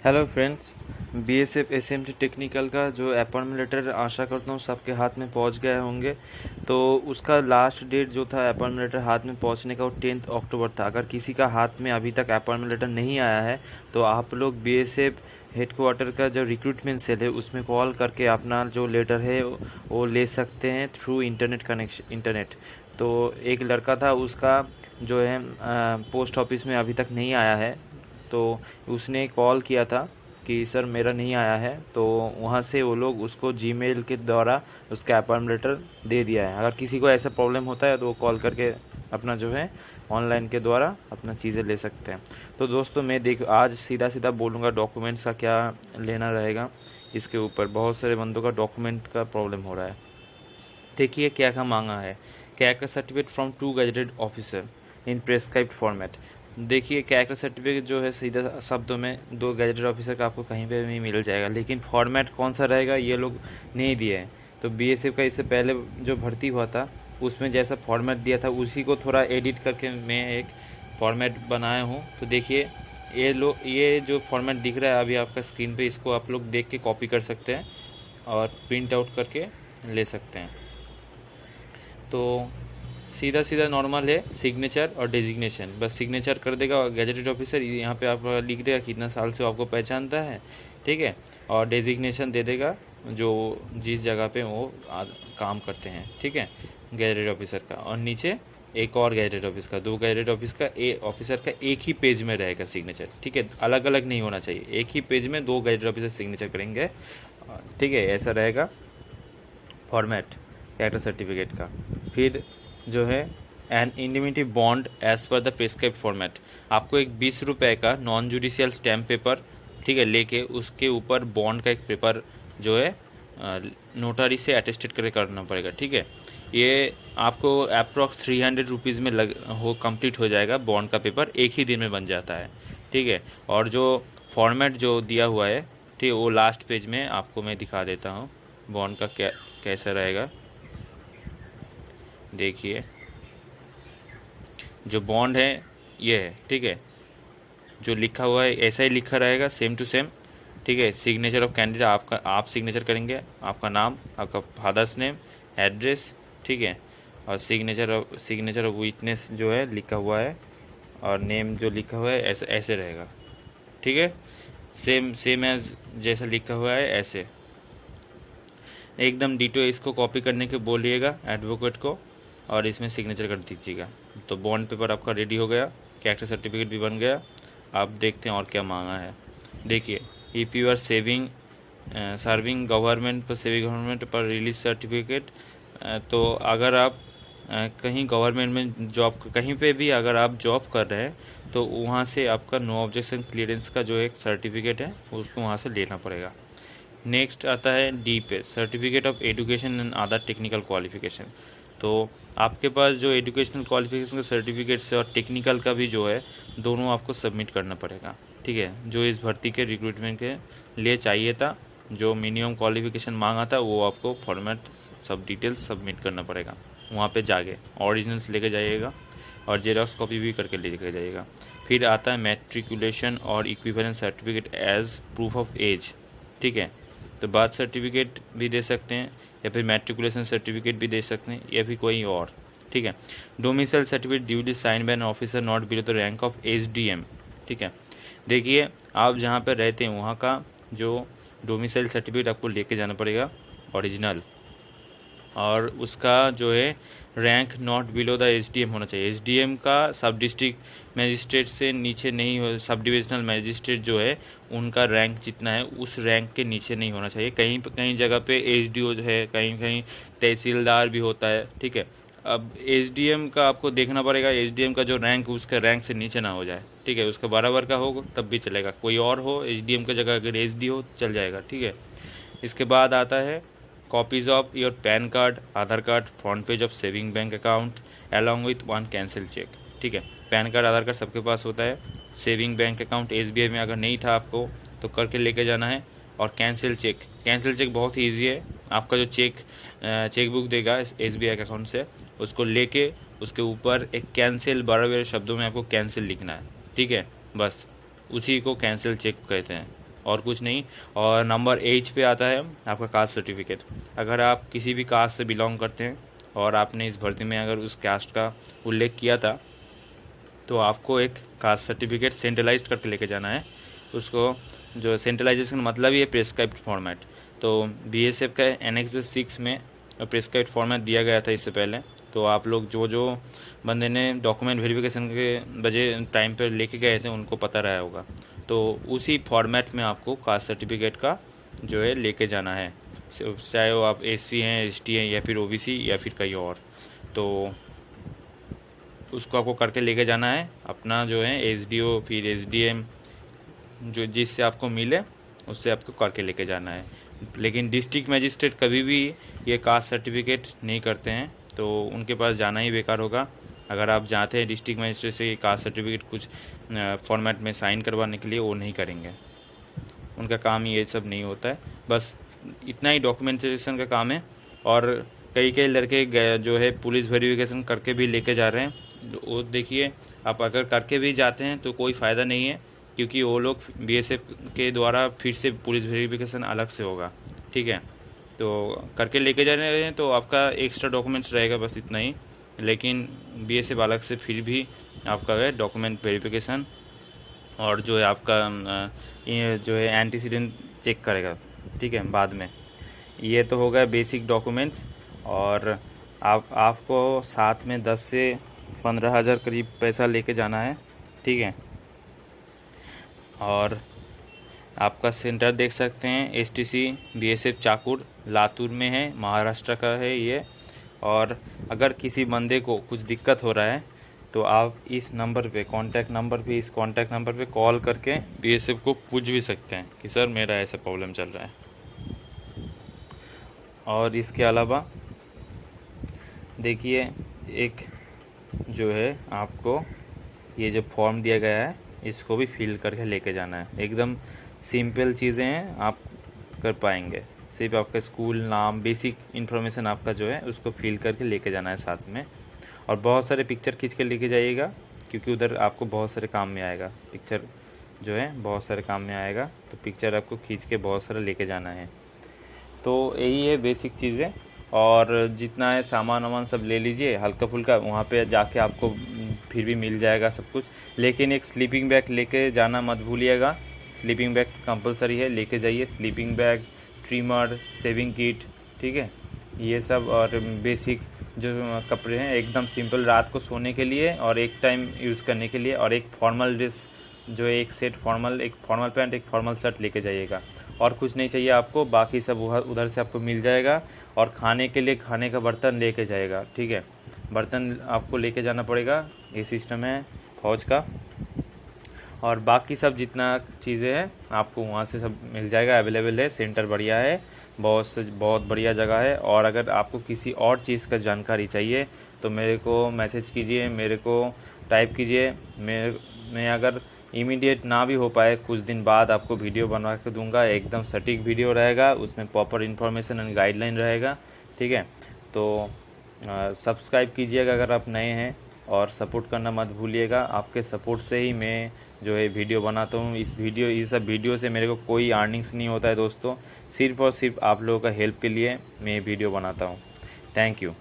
Hello friends, BSF SMT technical का जो appointment letter आशा करता हूँ सबके हाथ में पहुँच गए होंगे। तो उसका लास्ट डेट जो था अपॉइंटमेंट लेटर हाथ में पहुँचने का वो 10 अक्टूबर था। अगर किसी का हाथ में अभी तक अपॉइंटमेंट लेटर नहीं आया है तो आप लोग बीएसएफ हेडक्वार्टर का जो रिक्रूटमेंट सेल है उसमें कॉल करके अपना जो लेटर है वो ले सकते हैं थ्रू इंटरनेट। तो एक लड़का था, उसका जो है पोस्ट ऑफिस में अभी तक नहीं आया है। तो उसने कॉल किया था कि सर मेरा नहीं आया है, तो वहाँ से वो लोग उसको जीमेल के द्वारा उसका अपॉइंटमेंट लेटर दे दिया है। अगर किसी को ऐसा प्रॉब्लम होता है तो वो कॉल करके अपना जो है ऑनलाइन के द्वारा अपना चीज़ें ले सकते हैं। तो दोस्तों मैं आज सीधा सीधा बोलूँगा डॉक्यूमेंट्स का क्या लेना रहेगा। इसके ऊपर बहुत सारे बंदों का डॉक्यूमेंट का प्रॉब्लम हो रहा है। देखिए क्या क्या मांगा है। Character certificate from 2 gazetted officer in prescribed format. देखिए कैरेक्टर सर्टिफिकेट जो है सीधा शब्दों में 2 गजेटेड ऑफिसर का आपको कहीं पे भी मिल जाएगा, लेकिन फॉर्मेट कौन सा रहेगा ये लोग नहीं दिए हैं। तो बीएसएफ का इससे पहले जो भर्ती हुआ था उसमें जैसा फॉर्मेट दिया था उसी को थोड़ा एडिट करके मैं एक फॉर्मेट बनाया हूँ। तो देखिए ये जो फॉर्मेट दिख रहा है अभी आपका स्क्रीन पे, इसको आप लोग देख के कॉपी कर सकते हैं और प्रिंट आउट करके ले सकते हैं। तो सीधा सीधा नॉर्मल है, सिग्नेचर और डेजिग्नेशन। बस सिग्नेचर कर देगा और गैजेटेड ऑफिसर यहाँ पे आप लिख देगा कितना साल से आपको पहचानता है, ठीक है। और डेजिग्नेशन दे देगा जो जिस जगह पे वो काम करते हैं, ठीक है, गैजेटेड ऑफिसर का। और नीचे एक और गैजेटेड ऑफिस का, 2 गैजेटेड ऑफिसर का एक ही पेज में रहेगा सिग्नेचर, ठीक है, अलग अलग नहीं होना चाहिए। एक ही पेज में 2 गैजेटेड ऑफिसर सिग्नेचर करेंगे, ठीक है। ऐसा रहेगा फॉर्मेट कैरेक्टर सर्टिफिकेट का। फिर जो है an indemnity bond as per the prescribe format. आपको एक 20 रुपये का नॉन जुडिशियल स्टैम्प पेपर, ठीक है, लेके उसके ऊपर बॉन्ड का एक पेपर जो है नोटरी से अटेस्टेड करके करना पड़ेगा, ठीक है। ये आपको अप्रॉक्स 300 रुपीज़ में कंप्लीट हो जाएगा। बॉन्ड का पेपर एक ही दिन में बन जाता है, ठीक है। और जो फॉर्मेट जो दिया हुआ है, ठीक है, वो लास्ट पेज में आपको मैं दिखा देता हूँ बॉन्ड का कैसा रहेगा। देखिए जो बॉन्ड है ये है, ठीक है, जो लिखा हुआ है ऐसा ही लिखा रहेगा सेम टू सेम, ठीक है। सिग्नेचर ऑफ कैंडिडेट आप सिग्नेचर करेंगे, आपका नाम, आपका फादर्स नेम, एड्रेस, ठीक है। और सिग्नेचर ऑफ विटनेस जो है लिखा हुआ है और नेम जो लिखा हुआ है ऐसे ऐसे रहेगा, ठीक है। सेम सेम एज जैसा लिखा हुआ है ऐसे एकदम डिटो। इसको कॉपी करने के बोलिएगा एडवोकेट को और इसमें सिग्नेचर कर दीजिएगा। तो बॉन्ड पेपर आपका रेडी हो गया, कैरेक्टर सर्टिफिकेट भी बन गया। आप देखते हैं और क्या मांगा है। देखिए if you are serving government पर रिलीज सर्टिफिकेट। तो अगर आप कहीं गवर्नमेंट में जॉब, कहीं पे भी अगर आप जॉब कर रहे हैं तो वहाँ से आपका नो ऑब्जेक्शन क्लियरेंस का जो एक सर्टिफिकेट है उसको वहाँ से लेना पड़ेगा। नेक्स्ट आता है डी पे, certificate of education and other technical qualification. तो आपके पास जो एजुकेशनल क्वालिफिकेशन का सर्टिफिकेट्स है और टेक्निकल का भी जो है दोनों आपको सबमिट करना पड़ेगा, ठीक है। जो इस भर्ती के रिक्रूटमेंट के लिए चाहिए था, जो मिनिमम क्वालिफिकेशन मांगा था वो आपको फॉर्मेट सब डिटेल्स सबमिट करना पड़ेगा। वहाँ पे जाके ओरिजिनल्स लेके जाइएगा और जेरॉक्स कॉपी भी करके लेके जाइएगा। फिर आता है मैट्रिकुलेशन और equivalent certificate as proof of age, ठीक है। तो बर्थ सर्टिफिकेट भी दे सकते हैं या फिर मैट्रिकुलेशन सर्टिफिकेट भी दे सकते हैं या फिर कोई और, ठीक है। Domicile certificate duly sign by an officer not below the rank of SDM, ठीक है। देखिए आप जहाँ पर रहते हैं वहाँ का जो डोमिसाइल सर्टिफिकेट आपको लेके जाना पड़ेगा ओरिजिनल, और उसका जो है rank not below the SDM होना चाहिए। एसडीएम का सब डिस्ट्रिक्ट मजिस्ट्रेट से नीचे नहीं हो, सब डिविजनल मजिस्ट्रेट जो है उनका रैंक जितना है उस रैंक के नीचे नहीं होना चाहिए। कहीं जगह पे एसडीओ जो है, कहीं कहीं तहसीलदार भी होता है, ठीक है। अब एसडीएम का आपको देखना पड़ेगा, एसडीएम का जो रैंक उसका रैंक से नीचे ना हो जाए, ठीक है। उसका बराबर का हो तब भी चलेगा, कोई और हो एसडीएम का जगह अगर एसडी हो चल जाएगा, ठीक है। इसके बाद आता है copies of your pan card, Aadhaar card, front page of saving bank account along with 1 cancel cheque, ठीक है। पैन कार्ड आधार कार्ड सबके पास होता है। सेविंग बैंक अकाउंट एसबीआई में अगर नहीं था आपको तो करके लेके जाना है। और कैंसिल चेक बहुत ही ईजी है। आपका जो चेक बुक देगा एसबीआई अकाउंट से, उसको लेके उसके ऊपर एक कैंसिल, बड़े बड़े शब्दों में आपको कैंसिल लिखना है, ठीक है। बस उसी को कैंसिल चेक कहते हैं। और कुछ नहीं। और नंबर 8 पे आता है आपका कास्ट सर्टिफिकेट। अगर आप किसी भी कास्ट से बिलोंग करते हैं और आपने इस भर्ती में अगर उस कास्ट का उल्लेख किया था तो आपको एक कास्ट सर्टिफिकेट सेंट्रलाइज करके लेके जाना है उसको। जो सेंट्रलाइजेशन मतलब ही है प्रेस्क्राइब्ड फॉर्मेट। तो बीएसएफ का एनेक्स 6 में प्रेस्क्राइब्ड फॉर्मेट दिया गया था इससे पहले। तो आप लोग जो जो बंदे ने डॉक्यूमेंट वेरिफिकेशन के बजे टाइम पर लेके गए थे उनको पता रहा होगा। तो उसी फॉर्मेट में आपको कास्ट सर्टिफिकेट का जो है लेके जाना है, चाहे वो आप एससी हैं, एसटी हैं, या फिर ओबीसी, या फिर कहीं और। तो उसको आपको करके लेके जाना है। अपना जो है एसडीओ फिर एसडीएम जो जिससे आपको मिले उससे आपको करके लेके जाना है। लेकिन डिस्ट्रिक्ट मजिस्ट्रेट कभी भी ये कास्ट सर्टिफिकेट नहीं करते हैं, तो उनके पास जाना ही बेकार होगा। अगर आप जाते हैं डिस्ट्रिक्ट मजिस्ट्रेट से कास्ट सर्टिफिकेट कुछ फॉर्मेट में साइन करवाने के लिए, वो नहीं करेंगे। उनका काम ये सब नहीं होता है, बस इतना ही डॉक्यूमेंटेशन का काम है। और कई कई लड़के जो है पुलिस वेरिफिकेशन करके भी लेके जा रहे हैं। वो देखिए, आप अगर करके भी जाते हैं तो कोई फ़ायदा नहीं है, क्योंकि वो लोग बीएसएफ के द्वारा फिर से पुलिस वेरिफिकेशन अलग से होगा। ठीक है, तो करके लेके जा रहे हैं तो आपका एक्स्ट्रा डॉक्यूमेंट्स रहेगा, बस इतना ही। लेकिन बीएसएफ अलग से फिर भी आपका है डॉक्यूमेंट वेरिफिकेशन और जो है आपका ये जो है एंटीसीडेंट चेक करेगा। ठीक है, बाद में। ये तो हो गया बेसिक डॉक्यूमेंट्स। और आपको साथ में 10 से 15 हज़ार करीब पैसा लेके जाना है। ठीक है, और आपका सेंटर देख सकते हैं एसटीसी बीएसएफ चाकुर लातूर में है, महाराष्ट्र का है ये। और अगर किसी बंदे को कुछ दिक्कत हो रहा है तो आप इस नंबर पे कांटेक्ट नंबर पे कॉल करके बीएसएफ को पूछ भी सकते हैं कि सर मेरा ऐसा प्रॉब्लम चल रहा है। और इसके अलावा देखिए, एक जो है आपको ये जो फॉर्म दिया गया है इसको भी फिल करके लेके जाना है। एकदम सिंपल चीज़ें हैं, आप कर पाएंगे। सिर्फ आपका स्कूल नाम, बेसिक इन्फॉर्मेशन आपका जो है उसको फिल करके लेके जाना है साथ में। और बहुत सारे पिक्चर खींच के लेके जाइएगा, क्योंकि उधर आपको बहुत सारे काम में आएगा। पिक्चर जो है बहुत सारे काम में आएगा, तो पिक्चर आपको खींच के बहुत सारा लेके जाना है। तो यही है बेसिक चीज़ें। और जितना है सामान वामान सब ले लीजिए हल्का फुल्का, वहाँ पे जाके आपको फिर भी मिल जाएगा सब कुछ। लेकिन एक स्लीपिंग बैग लेके जाना मत भूलिएगा। स्लीपिंग बैग कंपलसरी है, लेके जाइए। Sleeping bag, trimmer, shaving kit, ठीक है, ये सब। और बेसिक जो कपड़े हैं एकदम सिंपल रात को सोने के लिए और एक टाइम यूज़ करने के लिए। और एक फॉर्मल ड्रेस जो एक सेट फॉर्मल, एक फॉर्मल पैंट, एक फॉर्मल शर्ट लेके जाइएगा। और कुछ नहीं चाहिए आपको, बाकी सब उधर से आपको मिल जाएगा। और खाने के लिए खाने का बर्तन लेके जाएगा। ठीक है, बर्तन आपको लेके जाना पड़ेगा, ये सिस्टम है फौज का। और बाकी सब जितना चीज़ें हैं आपको वहाँ से सब मिल जाएगा, अवेलेबल है। सेंटर बढ़िया है, बहुत बढ़िया जगह है। और अगर आपको किसी और चीज़ का जानकारी चाहिए तो मेरे को मैसेज कीजिए, मेरे को टाइप कीजिए। मैं अगर इमीडिएट ना भी हो पाए, कुछ दिन बाद आपको वीडियो बनवा के दूंगा। एकदम सटीक वीडियो रहेगा, उसमें प्रॉपर इन्फॉर्मेशन एंड गाइडलाइन रहेगा। ठीक है, तो सब्सक्राइब कीजिएगा अगर आप नए हैं, और सपोर्ट करना मत भूलिएगा। आपके सपोर्ट से ही मैं जो है वीडियो बनाता हूँ। इस सब वीडियो से मेरे को कोई अर्निंग्स नहीं होता है दोस्तों, सिर्फ़ और सिर्फ आप लोगों का हेल्प के लिए मैं वीडियो बनाता हूँ। Thank you.